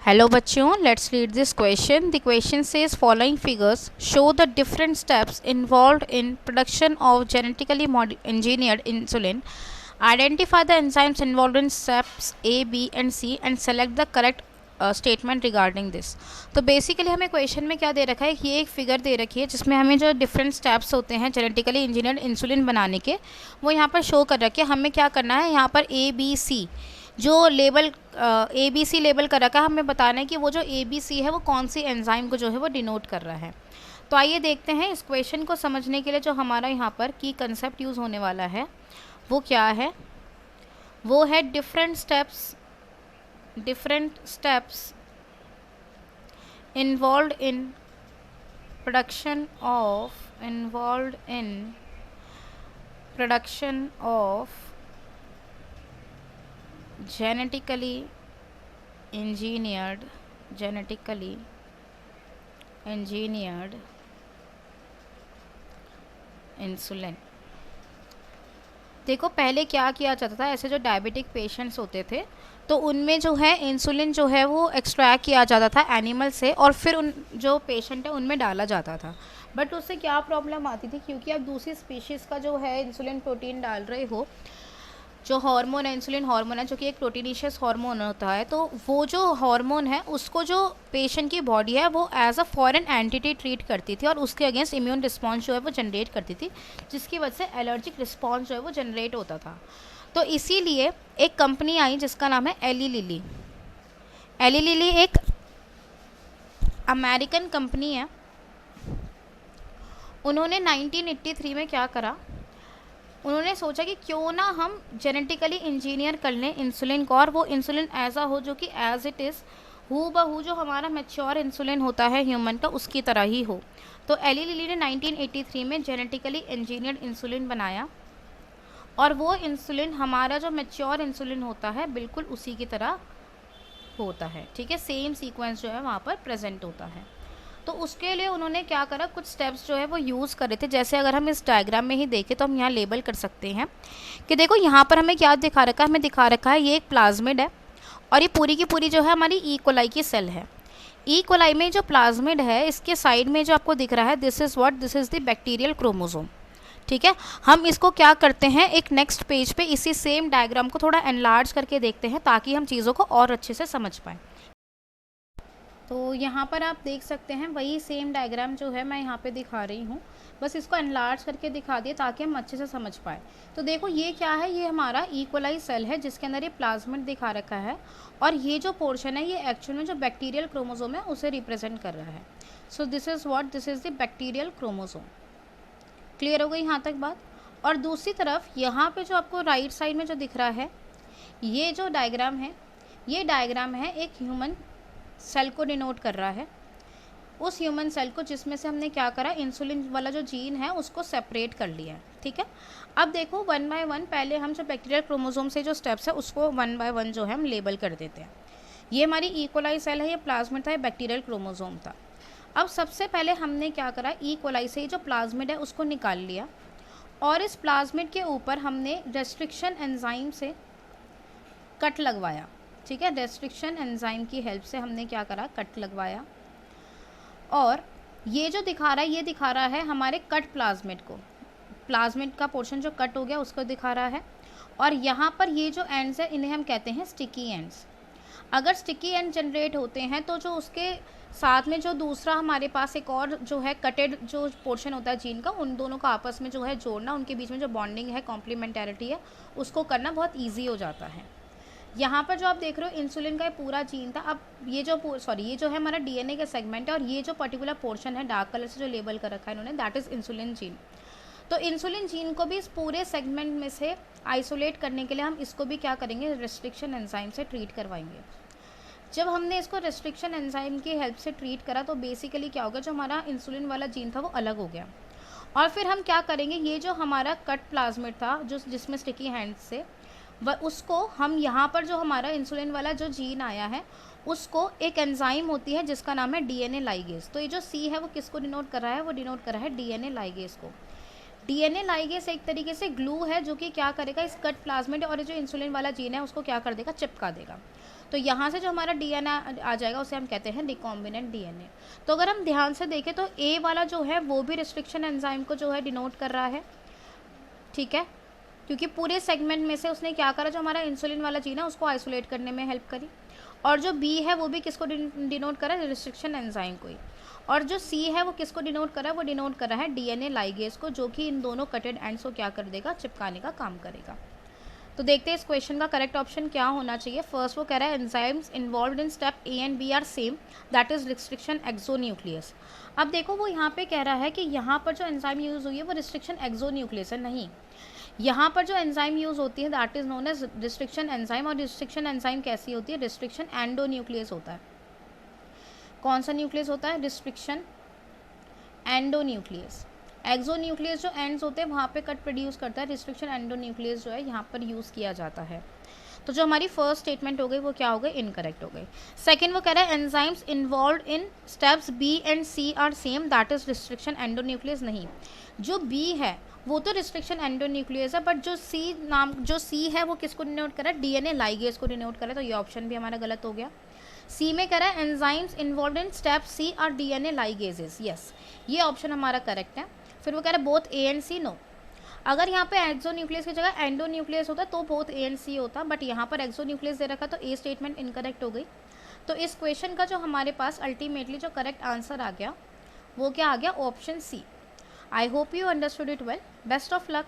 Hello बच्चों, let's read this question. The question says following figures show the different steps involved in production of genetically engineered insulin. Identify the enzymes involved in steps A, B and C and select the correct statement regarding this. तो basically हमें question में क्या दे रखा है, ये एक figure दे रखी है जिसमें हमें जो डिफरेंट स्टेप्स होते हैं जेनेटिकली इंजीनियर्ड इंसुलिन बनाने के, वो यहाँ पर शो कर रखे हैं। हमें क्या करना है, यहाँ पर ए बी सी जो label A B C label कर रखा है, हमें बताना है कि वो जो ए बी सी है वो कौन सी एंजाइम को जो है वो डिनोट कर रहा है। तो आइए देखते हैं इस क्वेश्चन को समझने के लिए जो हमारा यहाँ पर की कंसेप्ट यूज़ होने वाला है वो क्या है। वो है different steps involved in production of genetically engineered insulin. देखो पहले क्या किया जाता था, ऐसे जो डायबिटिक पेशेंट्स होते थे तो उनमें जो है इंसुलिन जो है वो एक्सट्रैक्ट किया जाता था एनिमल से और फिर उन जो पेशेंट है उनमें डाला जाता था। बट उससे क्या प्रॉब्लम आती थी, क्योंकि आप दूसरी स्पीशीज़ का जो है इंसुलिन प्रोटीन डाल रहे हो, जो हार्मोन है इंसुलिन हार्मोन है जो कि एक प्रोटीनिशियस हार्मोन होता है, तो वो जो हार्मोन है उसको जो पेशेंट की बॉडी है वो as a foreign entity treat करती थी और उसके अगेंस्ट इम्यून रिस्पॉन्स जो है वो जनरेट करती थी, जिसकी वजह से एलर्जिक रिस्पॉन्स जो है वो जनरेट होता था। तो इसीलिए एक कंपनी आई जिसका नाम है एली लिली। एली लिली एक अमेरिकन कंपनी है। उन्होंने 1983 में क्या करा, उन्होंने सोचा कि क्यों ना हम जेनेटिकली इंजीनियर कर लें इंसुलिन को और वो इंसुलिन ऐसा हो जो कि एज इट इज़ हु बहू जो हमारा मैच्योर इंसुलिन होता है ह्यूमन का उसकी तरह ही हो। तो एली लिली ने 1983 में जेनेटिकली इंजीनियर्ड इंसुलिन बनाया और वो इंसुलिन हमारा जो मैच्योर इंसुलिन होता है बिल्कुल उसी की तरह होता है। ठीक है, सेम सीक्वेंस जो है वहाँ पर प्रेजेंट होता है। तो उसके लिए उन्होंने क्या करा, कुछ स्टेप्स जो है वो यूज़ कर रहे थे। जैसे अगर हम इस डायग्राम में ही देखें तो हम यहाँ लेबल कर सकते हैं कि देखो यहाँ पर हमें क्या दिखा रखा है, हमें दिखा रखा है ये एक प्लाज्मिड है और ये पूरी की पूरी जो है हमारी ई कोलाई की सेल है। ई कोलाई में जो प्लाज्मिड है इसके साइड में जो आपको दिख रहा है this is the bacterial chromosome. ठीक है, हम इसको क्या करते हैं, एक नेक्स्ट पेज पे इसी सेम डायग्राम को थोड़ा एनलार्ज करके देखते हैं ताकि हम चीज़ों को और अच्छे से समझ पाएँ। तो यहाँ पर आप देख सकते हैं वही सेम डायग्राम जो है मैं यहाँ पे दिखा रही हूँ, बस इसको एनलार्ज करके दिखा दिए ताकि हम अच्छे से समझ पाए। तो देखो ये क्या है, ये हमारा इक्वलाई सेल है जिसके अंदर ये प्लाज्मिड दिखा रखा है और ये जो पोर्शन है ये एक्चुअल में जो बैक्टीरियल क्रोमोसोम है उसे रिप्रेजेंट कर रहा है। So this is the bacterial chromosome. Clear हो गई यहाँ तक बात। और दूसरी तरफ यहाँ पे जो आपको राइट साइड में जो दिख रहा है ये जो डायग्राम है, ये डायग्राम है एक ह्यूमन सेल को डिनोट कर रहा है। उस ह्यूमन सेल को जिसमें से हमने क्या करा, इंसुलिन वाला जो जीन है उसको सेपरेट कर लिया है। ठीक है, अब देखो वन बाय वन पहले हम जो बैक्टीरियल क्रोमोसोम से जो स्टेप्स है उसको वन बाय वन जो है हम लेबल कर देते हैं। ये हमारी इकोलाई सेल है, ये प्लाज्मिड था, ये बैक्टीरियल क्रोमोसोम था। अब सबसे पहले हमने क्या करा, इकोलाई से जो प्लाज्मिड है उसको निकाल लिया और इस प्लाज्मिड के ऊपर हमने रेस्ट्रिक्शन एंजाइम से कट लगवाया। ठीक है, रेस्ट्रिक्शन एंजाइम की हेल्प से हमने क्या करा, कट लगवाया और ये जो दिखा रहा है ये दिखा रहा है हमारे कट प्लाज्मिड को, प्लाज्मिड का पोर्शन जो कट हो गया उसको दिखा रहा है। और यहाँ पर ये जो एंड्स है इन्हें हम कहते हैं स्टिकी एंड्स। अगर स्टिकी एंड जनरेट होते हैं तो जो उसके साथ में जो दूसरा हमारे पास एक और जो है कटेड जो पोर्शन होता है जीन का, उन दोनों का आपस में जो है जोड़ना, उनके बीच में जो बॉन्डिंग है कॉम्प्लीमेंटैरिटी है उसको करना बहुत ईजी हो जाता है। यहाँ पर जो आप देख रहे हो इंसुलिन का पूरा जीन था। अब ये जो है हमारा डीएनए का सेगमेंट है और ये जो पर्टिकुलर पोर्शन है डार्क कलर से जो लेबल कर रखा है इन्होंने, दैट इज़ इंसुलिन जीन। तो इंसुलिन जीन को भी इस पूरे सेगमेंट में से आइसोलेट करने के लिए हम इसको भी क्या करेंगे, रेस्ट्रिक्शन एंजाइम से ट्रीट करवाएंगे। जब हमने इसको रेस्ट्रिक्शन एंजाइम की हेल्प से ट्रीट करा तो बेसिकली क्या होगा, जो हमारा इंसुलिन वाला जीन था वो अलग हो गया। और फिर हम क्या करेंगे, ये जो हमारा कट प्लाज्मिड था जिसमें स्टिकी हैंड्स से उसको हम यहाँ पर जो हमारा इंसुलिन वाला जो जीन आया है उसको एक एंजाइम होती है जिसका नाम है डीएनए लाइगेज। तो ये जो सी है वो किसको डिनोट कर रहा है, वो डिनोट कर रहा है डीएनए लाइगेज को। डीएनए लाइगेज एक तरीके से ग्लू है जो कि क्या करेगा, इस कट प्लाज्मिड और जो इंसुलिन वाला जीन है उसको क्या कर देगा, चिपका देगा। तो यहाँ से जो हमारा डीएनए आ जाएगा उसे हम कहते हैं रिकॉम्बिनेंट डीएनए। तो अगर हम ध्यान से देखें तो ए वाला जो है वो भी रिस्ट्रिक्शन एंजाइम को जो है डिनोट कर रहा है, ठीक है, क्योंकि पूरे सेगमेंट में से उसने क्या करा, जो हमारा इंसुलिन वाला जीन है उसको आइसोलेट करने में हेल्प करी। और जो बी है वो भी किसको डिनोट करा है, रिस्ट्रिक्शन एंजाइम को ही। और जो सी है वो किसको डिनोट कर रहा है, वो डिनोट कर रहा है डीएनए लाइगेज को, जो कि इन दोनों कटेड एंड्स को क्या कर देगा, चिपकाने का काम करेगा। तो देखते हैं इस क्वेश्चन का करेक्ट ऑप्शन क्या होना चाहिए। फर्स्ट वो कह रहा है enzymes involve in step A and B are same, that is restriction exonuclease. अब देखो वो यहाँ पे कह रहा है कि यहाँ पर जो एंजाइम यूज़ हुई है वो रिस्ट्रिक्शन एक्सोन्यूक्लियस है, नहीं, यहाँ पर जो एंजाइम यूज़ होती है that is known as restriction enzyme. और रिस्ट्रिक्शन एंजाइम कैसी होती है, रिस्ट्रिक्शन एंडोन्यूक्लियस होता है। कौन सा न्यूक्लियस होता है, रिस्ट्रिक्शन एंडोन्यूक्लियस। एक्सोन्यूक्लियस जो एंड्स होते हैं वहाँ पे कट प्रोड्यूस करता है, रिस्ट्रिक्शन एंडोन्यूक्लियस जो है यहाँ पर यूज़ किया जाता है। तो जो हमारी फर्स्ट स्टेटमेंट हो गई वो क्या हो गई, इनकरेक्ट हो गई। सेकंड वो कह रहा है enzymes involve in steps B and C are same, that is restriction endonuclease. नहीं, जो बी है वो तो रिस्ट्रिक्शन एंडोन्यूक्लियस है, बट जो सी है वो किसको डिनोट कर रहा है, डीएनए लाइगेज को डिनोट कर रहा है। तो ये ऑप्शन भी हमारा गलत हो गया। सी में कह रहा है enzymes involve in step C are DNA ligases, yes, ये ऑप्शन हमारा करेक्ट है। फिर वो कह रहा है both A and C, no. अगर यहाँ पे एक्सोन्यूक्लियस की जगह एंडोन्यूक्लियस होता तो बोथ ए एंड सी होता, बट यहाँ पर एक्सोन्यूक्लियस दे रखा तो ए स्टेटमेंट इनकरेक्ट हो गई। तो इस क्वेश्चन का जो हमारे पास अल्टीमेटली जो करेक्ट आंसर आ गया वो क्या आ गया, option C. I hope you understood it well. Best of luck.